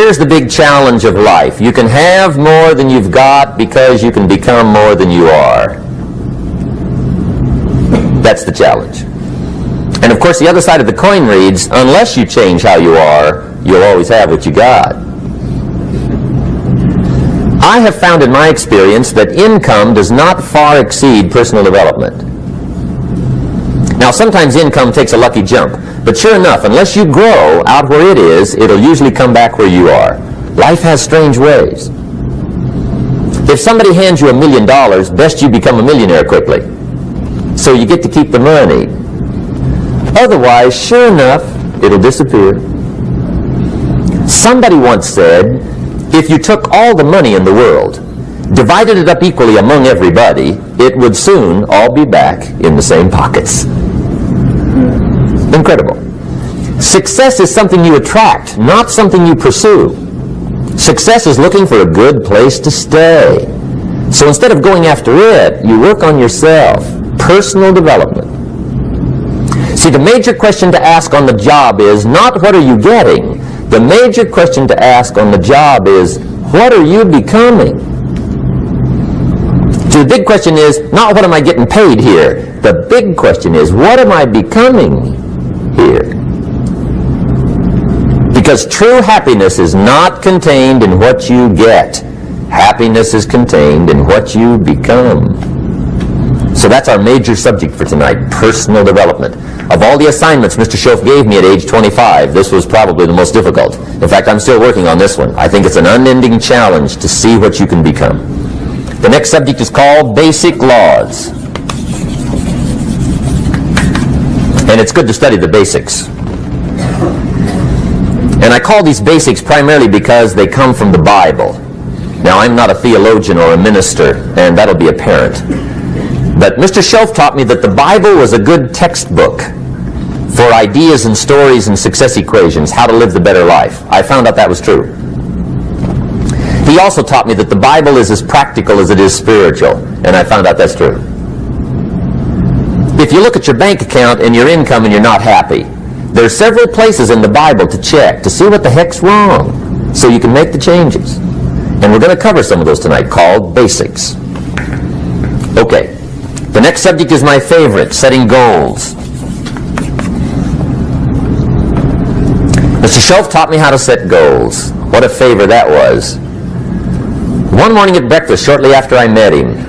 here's the big challenge of life. You can have more than you've got because you can become more than you are. That's the challenge. And of course, the other side of the coin reads, unless you change how you are, you'll always have what you got. I have found in my experience that income does not far exceed personal development. Now, sometimes income takes a lucky jump, but sure enough, unless you grow out where it is, it'll usually come back where you are. Life has strange ways. If somebody hands you $1 million, best you become a millionaire quickly, so you get to keep the money. Otherwise, sure enough, it'll disappear. Somebody once said, if you took all the money in the world, divided it up equally among everybody, it would soon all be back in the same pockets. Incredible. Success is something you attract, not something you pursue. Success is looking for a good place to stay. So instead of going after it, you work on yourself. Personal development. See, the major question to ask on the job is not what are you getting. The major question to ask on the job is what are you becoming? So the big question is not what am I getting paid here. The big question is what am I becoming here? Because true happiness is not contained in what you get. Happiness is contained in what you become. So that's our major subject for tonight, personal development. Of all the assignments Mr. Schoaf gave me at age 25, this was probably the most difficult. In fact, I'm still working on this one. I think it's an unending challenge to see what you can become. The next subject is called basic laws. And it's good to study the basics. And I call these basics primarily because they come from the Bible. Now, I'm not a theologian or a minister, and that'll be apparent. But Mr. Schoaf taught me that the Bible was a good textbook for ideas and stories and success equations, how to live the better life. I found out that was true. He also taught me that the Bible is as practical as it is spiritual, and I found out that's true. If you look at your bank account and your income and you're not happy, there are several places in the Bible to check to see what the heck's wrong so you can make the changes. And we're going to cover some of those tonight, called basics. Okay. The next subject is my favorite, setting goals. Mr. Schoaf taught me how to set goals. What a favor that was. One morning at breakfast, shortly after I met him,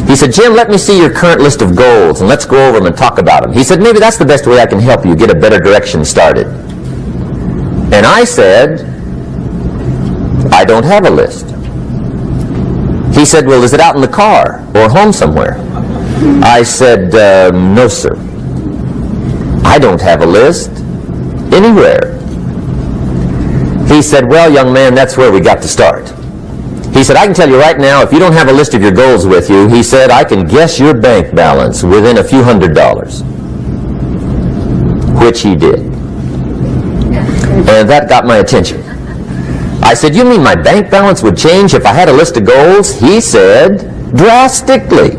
he said, Jim, let me see your current list of goals, and let's go over them and talk about them. He said, maybe that's the best way I can help you get a better direction started. And I said, I don't have a list. He said, well, is it out in the car or home somewhere? I said, no, sir. I don't have a list anywhere. He said, well, young man, that's where we got to start. He said, I can tell you right now, if you don't have a list of your goals with you, he said, I can guess your bank balance within a few $100s. Which he did. And that got my attention. I said, you mean my bank balance would change if I had a list of goals? He said, drastically.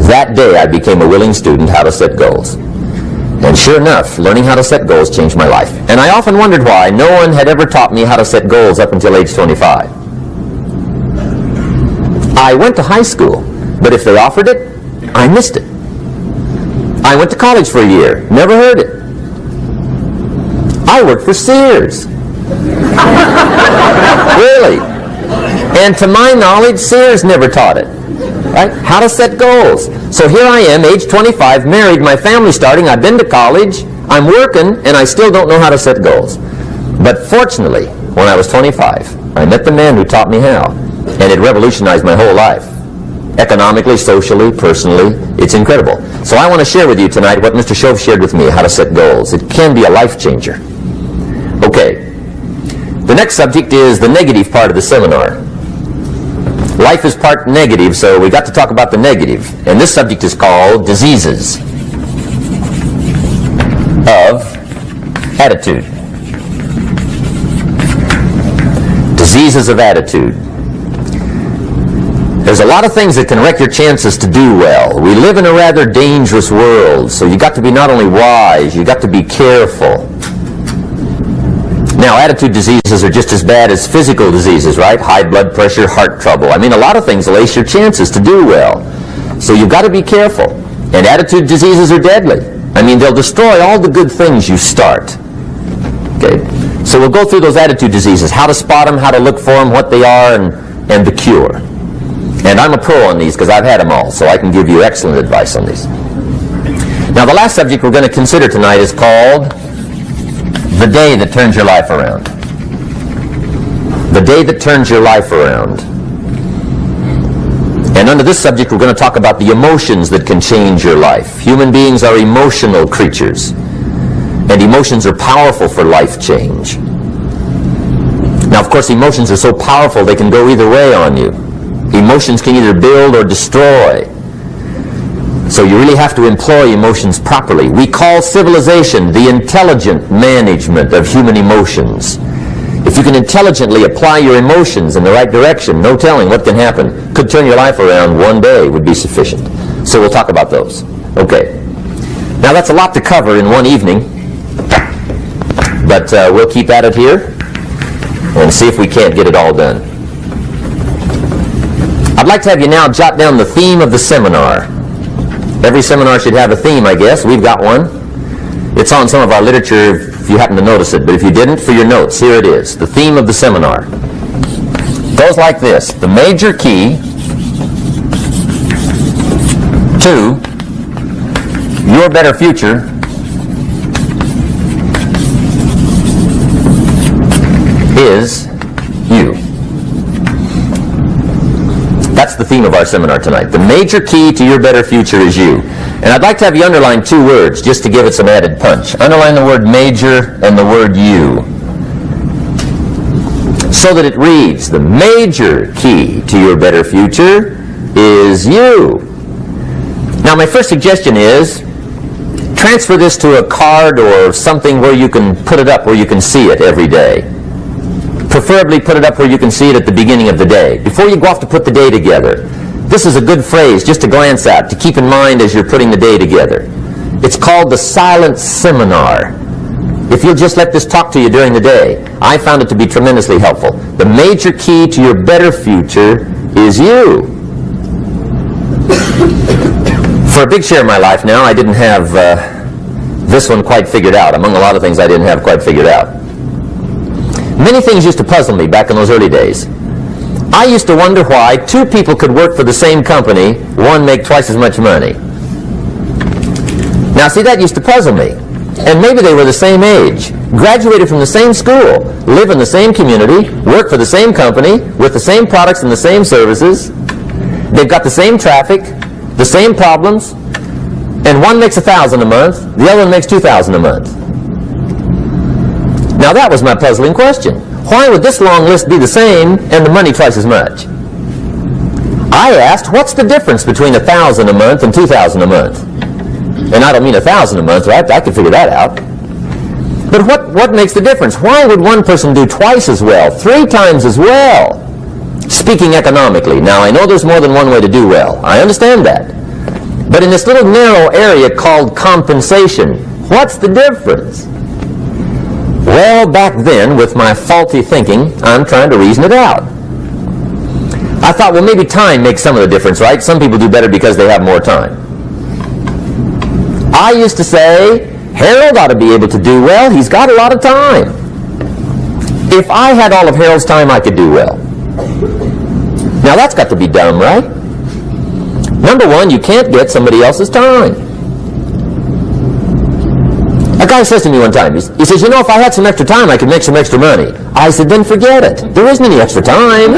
That day I became a willing student how to set goals. And sure enough, learning how to set goals changed my life. And I often wondered why no one had ever taught me how to set goals up until age 25. I went to high school, but if they offered it, I missed it. I went to college for a year, never heard it. I worked for Sears. Really? And to my knowledge, Sears never taught it. Right? How to set goals. So here I am, age 25, married, my family's starting, I've been to college, I'm working, and I still don't know how to set goals. But fortunately, when I was 25, I met the man who taught me how, and it revolutionized my whole life. Economically, socially, personally, it's incredible. So I want to share with you tonight what Mr. Schoaf shared with me, how to set goals. It can be a life changer. Okay. The next subject is the negative part of the seminar. Life is part negative, so we got to talk about the negative. And this subject is called diseases of attitude. Diseases of attitude. There's a lot of things that can wreck your chances to do well. We live in a rather dangerous world, so you got to be not only wise, you got to be careful. Now, attitude diseases are just as bad as physical diseases, right? High blood pressure, heart trouble. I mean, a lot of things will ace your chances to do well. So you've got to be careful. And attitude diseases are deadly. I mean, they'll destroy all the good things you start. Okay? So we'll go through those attitude diseases, how to spot them, how to look for them, what they are, and the cure. And I'm a pro on these because I've had them all, so I can give you excellent advice on these. Now, the last subject we're going to consider tonight is called the day that turns your life around. The day that turns your life around. And under this subject, we're going to talk about the emotions that can change your life. Human beings are emotional creatures, and emotions are powerful for life change. Now, of course, emotions are so powerful they can go either way on you. Emotions can either build or destroy. So you really have to employ emotions properly. We call civilization the intelligent management of human emotions. If you can intelligently apply your emotions in the right direction, no telling what can happen. Could turn your life around one day would be sufficient. So we'll talk about those. Okay. Now that's a lot to cover in one evening, but we'll keep at it here and see if we can't get it all done. I'd like to have you now jot down the theme of the seminar. Every seminar should have a theme, I guess. We've got one. It's on some of our literature if you happen to notice it, but if you didn't, for your notes, here it is. The theme of the seminar goes like this. The major key to your better future is you. That's the theme of our seminar tonight. The major key to your better future is you. And I'd like to have you underline two words just to give it some added punch. Underline the word major and the word you, so that it reads, the major key to your better future is you. Now, my first suggestion is transfer this to a card or something where you can put it up, where you can see it every day. Preferably put it up where you can see it at the beginning of the day, before you go off to put the day together. This is a good phrase just to glance at, to keep in mind as you're putting the day together. It's called the silent seminar. If you'll just let this talk to you during the day, I found it to be tremendously helpful. The major key to your better future is you. For a big share of my life now, I didn't have this one quite figured out. Among a lot of things I didn't have quite figured out. Many things used to puzzle me back in those early days. I used to wonder why two people could work for the same company, one make twice as much money. Now, see, that used to puzzle me. And maybe they were the same age, graduated from the same school, live in the same community, work for the same company, with the same products and the same services. They've got the same traffic, the same problems, and one makes $1,000 a month, the other one makes $2,000 a month. Now that was my puzzling question. Why would this long list be the same and the money twice as much? I asked, what's the difference between $1,000 a month and $2,000 a month? And I don't mean $1,000 a month, right? I could figure that out. But what makes the difference? Why would one person do twice as well, 3 times as well? Speaking economically. Now, I know there's more than one way to do well. I understand that. But in this little narrow area called compensation, what's the difference? Well, back then, with my faulty thinking, I'm trying to reason it out. I thought, well, maybe time makes some of the difference, right? Some people do better because they have more time. I used to say, Harold ought to be able to do well. He's got a lot of time. If I had all of Harold's time, I could do well. Now, that's got to be dumb, right? Number one, you can't get somebody else's time. A guy says to me one time, he says, you know, if I had some extra time, I could make some extra money. I said, then forget it. There isn't any extra time.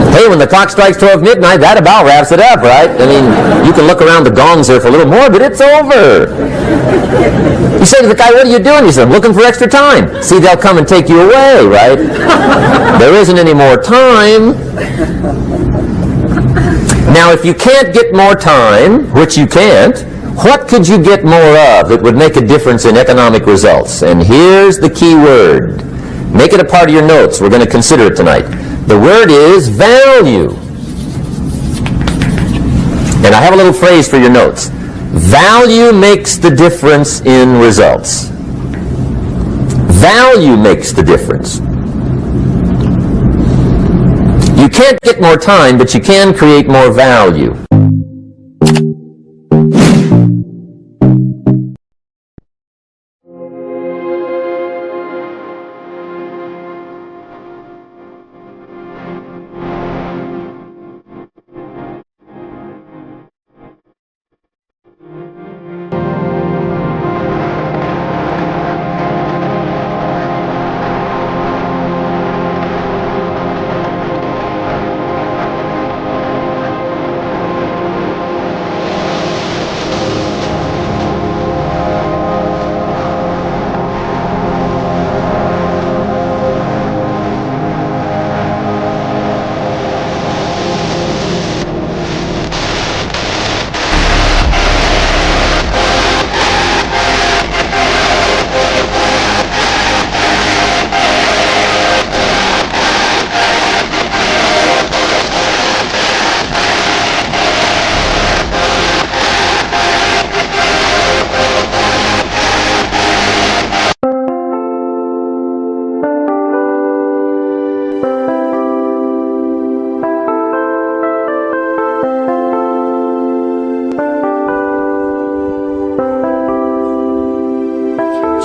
Hey, when the clock strikes 12 midnight, that about wraps it up, right? I mean, you can look around the gongs there for a little more, but it's over. You say to the guy, what are you doing? He said, I'm looking for extra time. See, they'll come and take you away, right? There isn't any more time. Now, if you can't get more time, which you can't, what could you get more of that would make a difference in economic results? And here's the key word. Make it a part of your notes. We're going to consider it tonight. The word is value. And I have a little phrase for your notes. Value makes the difference in results. Value makes the difference. You can't get more time, but you can create more value.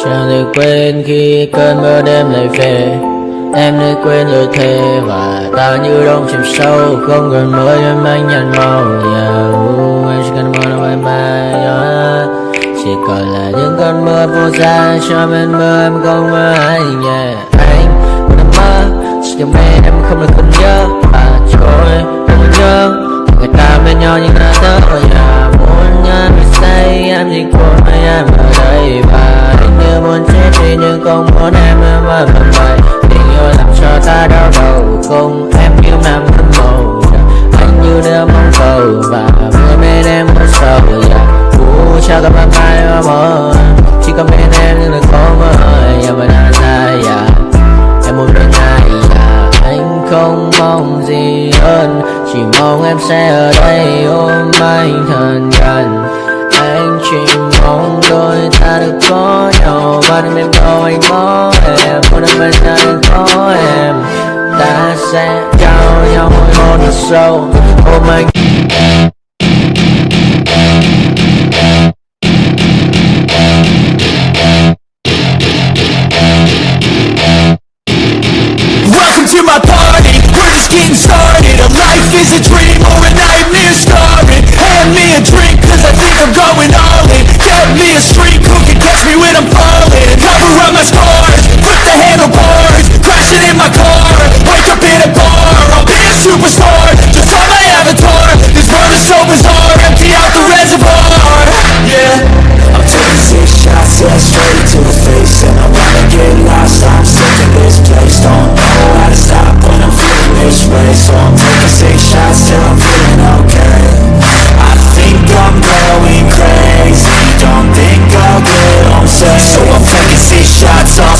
Chẳng thể quên khi cơn mưa đêm lại về. Em đã quên lời thề và ta như đông chìm sâu, không còn mới em anh nhạt màu. Em chỉ cần mơ đâu em bay, chỉ còn là những cơn mưa vô giá cho bên mưa em không mơ anh. Anh muốn mơ chỉ trong bên em không được còn nhớ và trôi không nhớ người ta bên nhau nhưng đã thở. Muốn em say em chỉ còn em ở đây và anh như muốn chết đi nhưng không muốn em mà vậy. Tình yêu làm cho ta đau đầu không em như nằm thân màu. Anh như đứa mong cầu và mưa bên em có sầu. Chào các bạn ai mơ chỉ có bên em nhưng đừng có mơ. Em vẫn đang dài em muốn bên ai. Anh không mong gì hơn, chỉ mong em sẽ ở đây ôm anh thật gần. Anh chỉ mong đôi ta được có nhau và đừng em đâu anh có em. Muốn em bên ta đừng có em. Ta sẽ trao nhau môi hôn thật sâu ôm anh. To my party, we're just getting started. A life is a dream or a nightmare started. Hand me a drink cause I think I'm going all in. Get me a streak who can catch me when I'm falling. Cover up my scars, put the handlebars, crashing in my car, wake up in a bar. I'll be a superstar, just on my avatar. This world is so bizarre, empty out the reservoir. Yeah, I'm taking 6 shots, yeah, straight to the face. And I wanna get lost, I'm sick of this place. Don't know how to stop when I'm feeling this way. So I'm taking 6 shots till I'm feeling okay. I think I'm going crazy, don't think I'll get on safe. So I'm taking 6 shots all